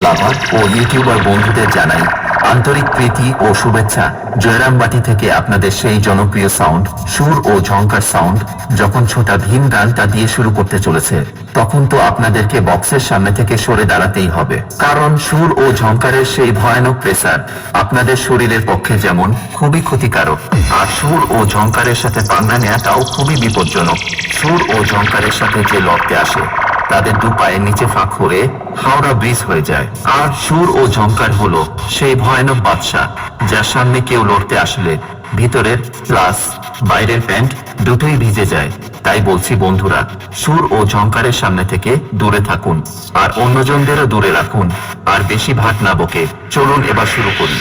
লাভার ও YouTuber বন্ধুদের জানাই আন্তরিক প্রীতি ও শুভেচ্ছা। জয়রামবাটি থেকে আপনাদের সেই জনপ্রিয় সাউন্ড, সুর ও ঝংকার সাউন্ড যখন ছোটা ভীম গানটা দিয়ে শুরু করতে চলেছে, তখন তো আপনাদেরকে বক্সের সামনে থেকে সরে দাঁড়াতেই হবে। কারণ সুর ও ঝংকারের সেই ভয়ানক প্রেসার আপনাদের শরীরের পক্ষে যেমন খুবই ক্ষতিকারক, আর সুর ও ঝংকারের সাথে পাঙ্গা নেওয়াটাও খুবই বিপজ্জনক। সুর ও ঝংকারের সাথে যে লড়তে আসে তাদের দু পায়ের নিচে ফাঁক হয়ে হাওড়া ব্রিজ হয়ে যায়। আর সুর ও ঝংকার হলো সেই ভয়ানক বাদশা, যার সামনে কেউ লড়তে আসলে ভিতরের প্লাস বাইরের প্যান্ট দুটোই ভিজে যায়। তাই বলছি বন্ধুরা, সুর ও ঝংকারের সামনে থেকে দূরে থাকুন, আর অন্যজনদেরও দূরে রাখুন, আর বেশি ভাট না বকে চলুন এবার শুরু করি।